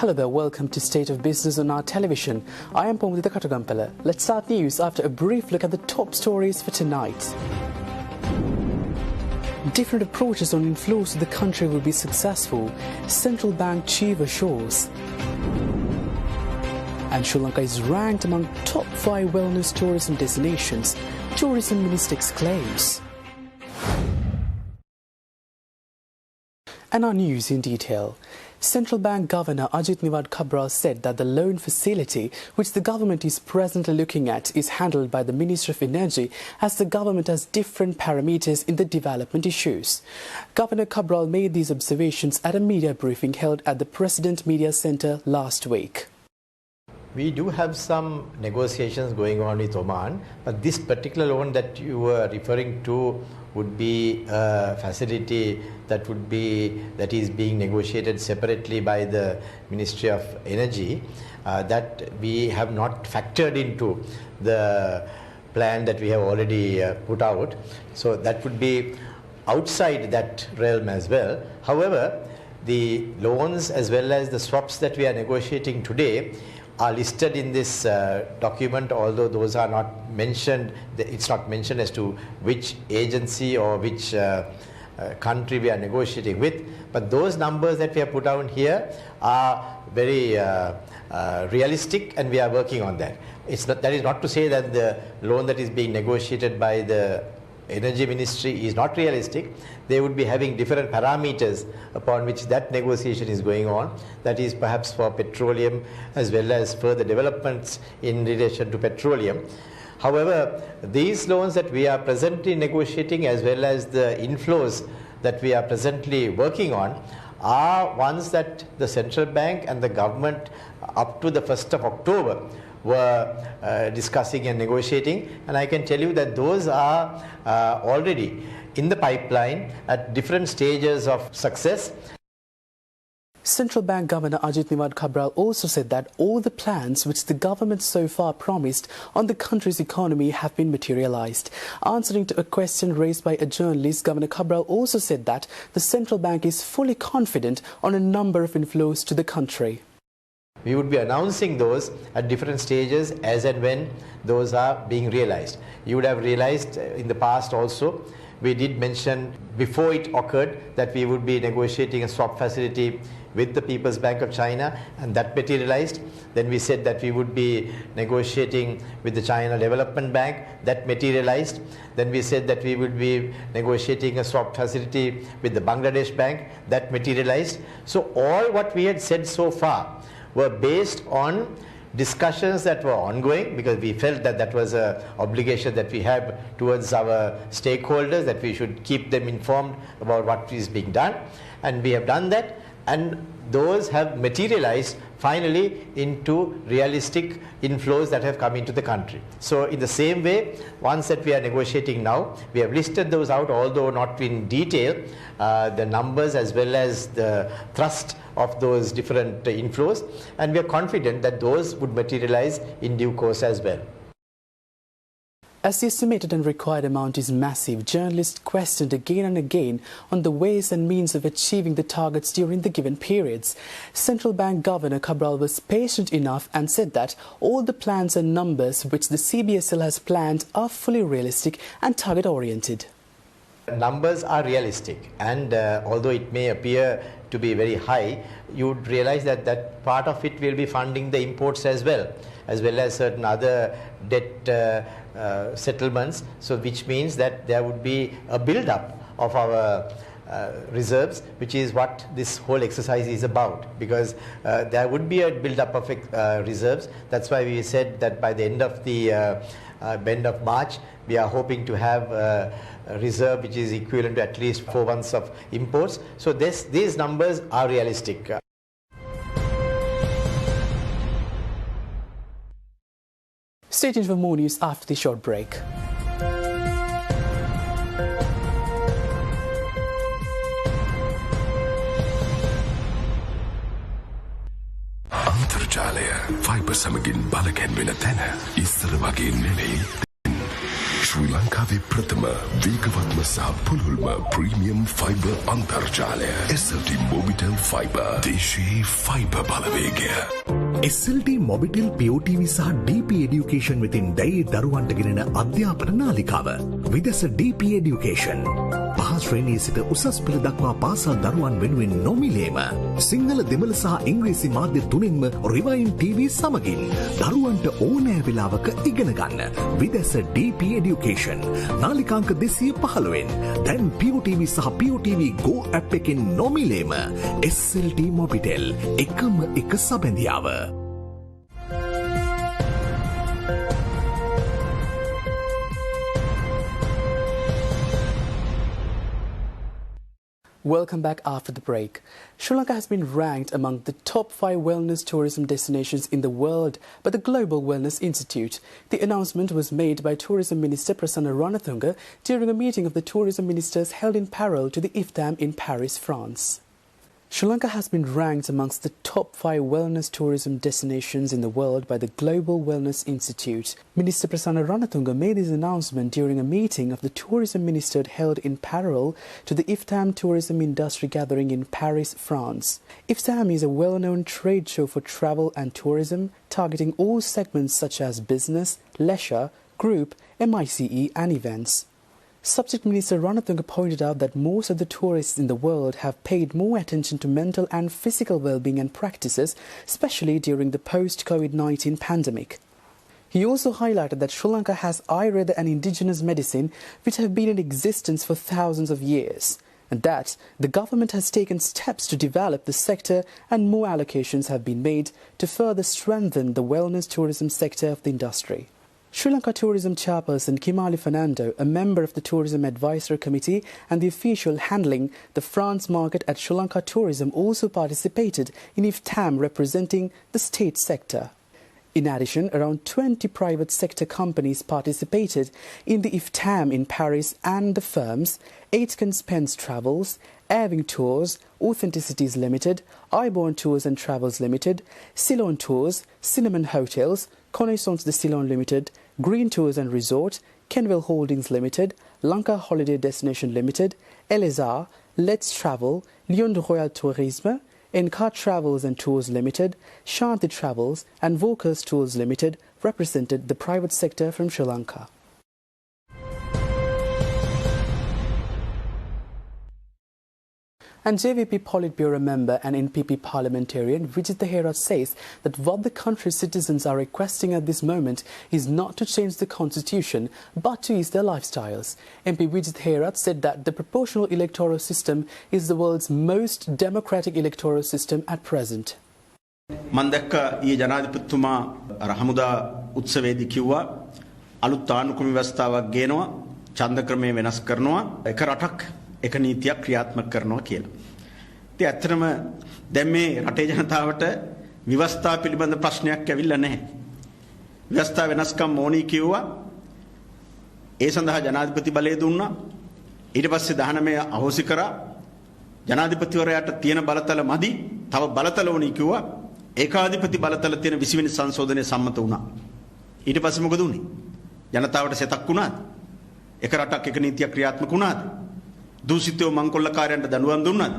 Hello there, welcome to State of Business on our television. I am Pamudita Katagampala. Let's start news after a brief look at the top stories for tonight. Different approaches on inflows to the country will be successful, central bank chief assures. And Sri Lanka is ranked among top 5 wellness tourism destinations, tourism minister claims. And our news in detail. Central Bank Governor Ajit Niwad Cabral said that the loan facility, which the government is presently looking at, is handled by the Ministry of Energy, as the government has different parameters in the development issues. Governor Cabral made these observations at a media briefing held at the President Media Centre last week. We do have some negotiations going on with Oman, but this particular loan that you were referring to would be a facility that is being negotiated separately by the Ministry of Energy, that we have not factored into the plan that we have already put out. So that would be outside that realm as well. However, the loans as well as the swaps that we are negotiating today are listed in this document, although those are not mentioned. It's not mentioned as to which agency or which country we are negotiating with. But those numbers that we have put down here are very realistic, and we are working on that. That is not to say that the loan that is being negotiated by the Energy Ministry is not realistic. They would be having different parameters upon which that negotiation is going on. That is perhaps for petroleum as well as further developments in relation to petroleum. However, these loans that we are presently negotiating as well as the inflows that we are presently working on are ones that the central bank and the government up to the 1st of October were discussing and negotiating, and I can tell you that those are already in the pipeline at different stages of success. Central Bank Governor Ajit Niwad Cabral also said that all the plans which the government so far promised on the country's economy have been materialized. Answering to a question raised by a journalist, Governor Cabral also said that the central bank is fully confident on a number of inflows to the country. We would be announcing those at different stages as and when those are being realized. You would have realized in the past also, we did mention before it occurred that we would be negotiating a swap facility with the People's Bank of China, and that materialized. Then we said that we would be negotiating with the China Development Bank, that materialized. Then we said that we would be negotiating a swap facility with the Bangladesh Bank, that materialized. So all what we had said so far were based on discussions that were ongoing, because we felt that that was an obligation that we have towards our stakeholders, that we should keep them informed about what is being done. And we have done that, and those have materialized finally into realistic inflows that have come into the country. So in the same way, ones that we are negotiating now, we have listed those out, although not in detail, the numbers as well as the thrust of those different inflows, and we are confident that those would materialize in due course as well. As the estimated and required amount is massive, journalists questioned again and again on the ways and means of achieving the targets during the given periods. Central Bank Governor Cabral was patient enough and said that all the plans and numbers which the CBSL has planned are fully realistic and target-oriented. Numbers are realistic, and although it may appear to be very high, you would realize that that part of it will be funding the imports as well as certain other debt settlements, so which means that there would be a build-up of our reserves, which is what this whole exercise is about, because there would be a build-up of reserves. That's why we said that by the end of March, we are hoping to have a reserve which is equivalent to at least 4 months of imports. So these numbers are realistic. Stay tuned for more news after the short break. අන්තර්ජාලය fibre සමගින් බලකැන්වෙන තැන ඉස්සර වගේ නෙවෙයි. ශ්‍රී ලංකාවේ ප්‍රථම වේගවත්ම සහ පුළුල්ම premium fibre අන්තර්ජාලය SLT මොබිටෙල් ෆයිබර් දේශීය ෆයිබර් බලවේගය. SLT මොබිටෙල් POTV සහ DP Education වෙතින් දැයි දරුවන්ට ගෙනෙන අධ්‍යාපන නාලිකාව. විදෙස DP Education. පහත් ශ්‍රේණියේ සිට උසස් පෙළ දක්වා පාසල් දරුවන් වෙනුවෙන් නොමිලේම සිංහල දෙමළ සහ ඉංග්‍රීසි මාධ්‍ය තුනෙන්ම රිවයින් TV සමගින් දරුවන්ට ඕනෑ වෙලාවක ඉගෙන ගන්න. විදෙස DP Education. නාලිකාංක 215න් දැන් POTV සහ POTV Go app එකෙන් නොමිලේම SLT මොබිටෙල් එකම එක සබැඳියාව. Welcome back after the break. Sri Lanka has been ranked among the top 5 wellness tourism destinations in the world by the Global Wellness Institute. The announcement was made by Tourism Minister Prasanna Ranatunga during a meeting of the tourism ministers held in parallel to the IFTAM in Paris, France. Sri Lanka has been ranked amongst the top 5 wellness tourism destinations in the world by the Global Wellness Institute. Minister Prasanna Ranatunga made this announcement during a meeting of the tourism ministers held in parallel to the IFTAM tourism industry gathering in Paris, France. IFTAM is a well-known trade show for travel and tourism, targeting all segments such as business, leisure, group, MICE and events. Subject Minister Ranatunga pointed out that most of the tourists in the world have paid more attention to mental and physical well-being and practices, especially during the post-COVID-19 pandemic. He also highlighted that Sri Lanka has Ayurveda and indigenous medicine which have been in existence for thousands of years, and that the government has taken steps to develop the sector and more allocations have been made to further strengthen the wellness tourism sector of the industry. Sri Lanka Tourism Chairperson Kimali Fernando, a member of the Tourism Advisory Committee and the official handling the France market at Sri Lanka Tourism, also participated in IFTAM representing the state sector. In addition, around 20 private sector companies participated in the IFTAM in Paris, and the firms Aitken Spence Travels, Airwing Tours, Authenticities Limited, Iborne Tours and Travels Limited, Ceylon Tours, Cinnamon Hotels, Connaissance de Ceylon Limited, Green Tours and Resort, Kenville Holdings Limited, Lanka Holiday Destination Limited, Elazar, Let's Travel, Lyon de Royal Tourisme, Encar Travels and Tours Limited, Shanti Travels and Volkers Tours Limited represented the private sector from Sri Lanka. And JVP Politburo member and NPP parliamentarian Vijitha Herat says that what the country's citizens are requesting at this moment is not to change the constitution but to ease their lifestyles. MP Vijitha Herat said that the proportional electoral system is the world's most democratic electoral system at present. මම දැක්ක ඊ ජනාධිපතිතුමා අර හමුදා උත්සවයේදී කිව්වා අලුත් ආණ්ඩුක්‍රම ව්‍යවස්ථාවක් ගේනවා ඡන්ද ක්‍රමය වෙනස් කරනවා එක රටක් එක නීතියක් ක්‍රියාත්මක කරනවා කියලා. ඉතින් ඇත්තටම දැන් මේ රටේ ජනතාවට ව්‍යවස්ථා පිළිබඳ ප්‍රශ්නයක් ඇවිල්ලා නැහැ. ව්‍යවස්ථා වෙනස්කම් ඕනි කිව්වා. ඒ සඳහා ජනාධිපති බලය දුන්නා. ඊට පස්සේ 19 අහෝසි කරා. ජනාධිපතිවරයාට තියෙන බලතල මදි. තව බලතල ඕනි කිව්වා. ඒකාධිපති බලතල තියෙන 20 වෙනි සංශෝධනයේ සම්මත වුණා. ඊට පස්සේ මොකද වුනේ? ජනතාවට සෙතක් වුණාද? එක රටක් එක නීතියක් ක්‍රියාත්මක වුණාද? දූෂිතව මංකොල්ලකාරයන්ට දඬුවම් දුන්නාද?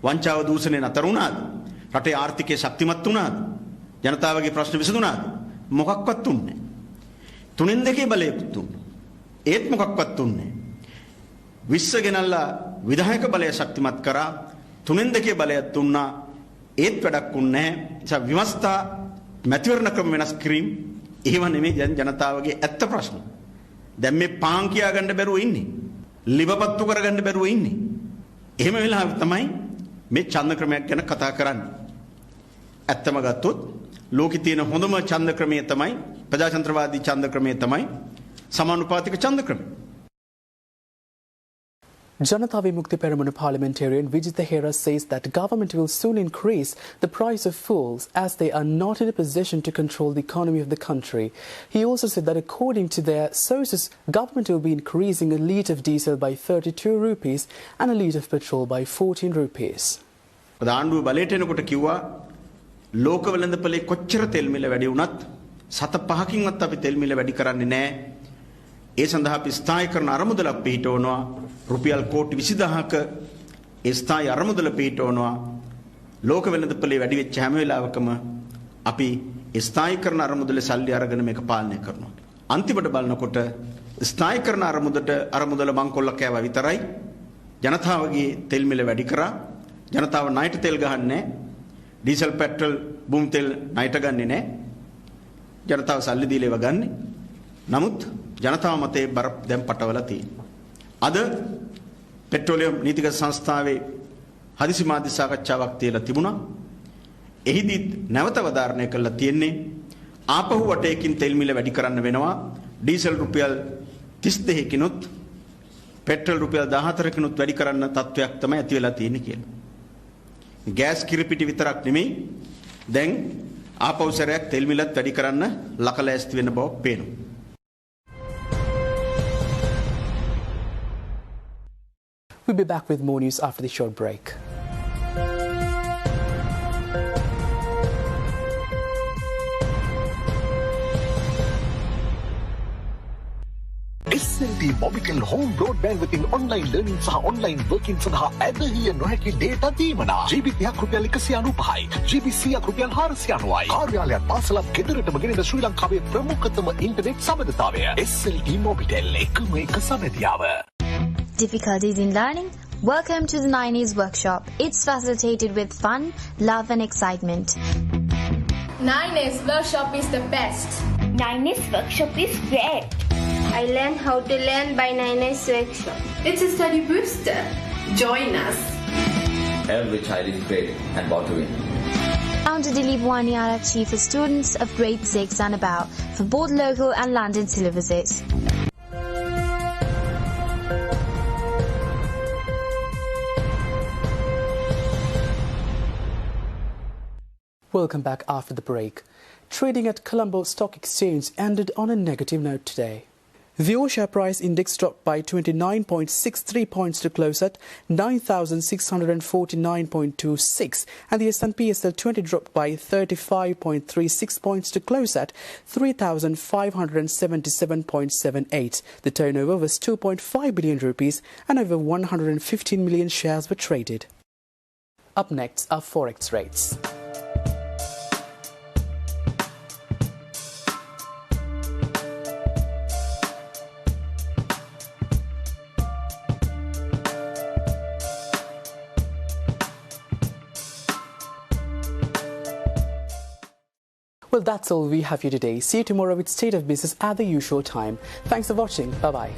වංචාව දූෂණය නතර වුණාද? රටේ ආර්ථිකය ශක්තිමත් වුණාද? ජනතාවගේ ප්‍රශ්න විසඳුණාද? මොකක්වත් දුන්නේ නැහැ. තුනෙන් දෙකේ බලයකුත් දුන්නා. ඒත් මොකක්වත් දුන්නේ නැහැ. 20 ගෙනල්ලා විධායක බලය ශක්තිමත් කරා. තුනෙන් දෙකේ බලයක් දුන්නා. ඒත් වැඩක් වුණේ නැහැ. විවස්ථා මැතිවරණ ක්‍රම වෙනස් කිරීම එහෙම නෙමෙයි ජනතාවගේ ඇත්ත ප්‍රශ්න. දැන් මේ පාන් කියා ගන්න බැරුව ඉන්නේ. ලිවපත්තු කරගන්න බැරුව ඉන්නේ. එහෙම වෙලාවෙ තමයි මේ ඡන්ද ක්‍රමයක් ගැන කතා කරන්නේ. ඇත්තම ගත්තොත් ලෝකේ තියෙන හොඳම ඡන්ද ක්‍රමය තමයි ප්‍රජාතන්ත්‍රවාදී ඡන්ද ක්‍රමය තමයි සමානුපාතික ඡන්ද ක්‍රමය. Janata Vimukti Peramuna parliamentarian Vijitha Herat says that government will soon increase the price of fuels as they are not in a position to control the economy of the country. He also said that according to their sources, government will be increasing a litre of diesel by 32 rupees and a litre of petrol by 14 rupees. ආණ්ඩුව බලයට එනකොට කිව්වා ලෝක වෙළඳපොලේ කොච්චර තෙල් මිල වැඩි වුණත් සත පහකින්වත් අපි තෙල් මිල වැඩි කරන්නේ නැහැ. ඒ සඳහා අපි ස්ථායි කරන අරමුදලක් පිහිටවනවා රුපියල් කෝටි 20000ක ඒ ස්ථායි අරමුදල පිහිටවනවා ලෝක වෙළඳපොලේ වැඩි වෙච්ච හැම වෙලාවකම අපි ස්ථායි කරන අරමුදලේ සල්ලි අරගෙන මේක පාලනය කරනවා. අන්තිමට බලනකොට ස්ථායි කරන අරමුදල මංකොල්ල කෑවා විතරයි ජනතාවගේ තෙල් මිල වැඩි කරා. ජනතාව ණයට තෙල් ගහන්නේ ඩීසල් පෙට්‍රල් බුම් තෙල් ණයට ගන්නේ නැහැ. ජනතාව සල්ලි දීලා ඒවා ගන්නේ. නමුත් ජනතාව මතේ බර දැන් පටවලා තියෙනවා. අද පෙට්‍රෝලියම් නීතිගත සංස්ථාවේ හදිසි මාධ්‍ය සාකච්ඡාවක් තියලා තිබුණා. එහිදී නැවත අවධාරණය කළා තියෙන්නේ ආපහු වටේකින් තෙල් මිල වැඩි කරන්න වෙනවා. ඩීසල් රුපියල් 32 කිනුත් පෙට්‍රල් රුපියල් 14 කිනුත් වැඩි කරන්න තත්වයක් තමයි ඇති වෙලා තියෙන්නේ කියලා. ගෑස් කිරිපිටි විතරක් නෙමෙයි දැන් ආපහු සැරයක් තෙල් මිලත් වැඩි කරන්න ලකලෑස්ති වෙන බව පේනවා. We'll be back with more news after the short break. SLT Mobitel Home Broadband within online learning සහ online working සඳහා ඇදහිය නොහැකි data දීමනා GB30ක් රුපියල් 195යි GB100ක් රුපියල් 490යි කාර්යාලයක් පාසලක් ගෙදරටම ගෙනෙන ශ්‍රී ලංකාවේ ප්‍රමුඛතම ඉන්ටර්නෙට් සබඳතාවය SLT Mobitel එකම එක සබඳියාව. Difficulties in learning? Welcome to the 9A's workshop. It's facilitated with fun, love and excitement. 9A's workshop is the best. 9A's workshop is great. I learned how to learn by 9A's workshop. It's a study booster. Join us. Every child is great and born to win. Founder Dilip Waniara, Chief for students of grade 6 and above for both local and London syllabuses. Welcome back after the break. Trading at Colombo Stock Exchange ended on a negative note today. The all-share price index dropped by 29.63 points to close at 9,649.26 and the S&P SL 20 dropped by 35.36 points to close at 3,577.78. The turnover was 2.5 billion rupees and over 115 million shares were traded. Up next are forex rates. Well, that's all we have for you today. See you tomorrow with State of Business at the usual time. Thanks for watching. Bye-bye.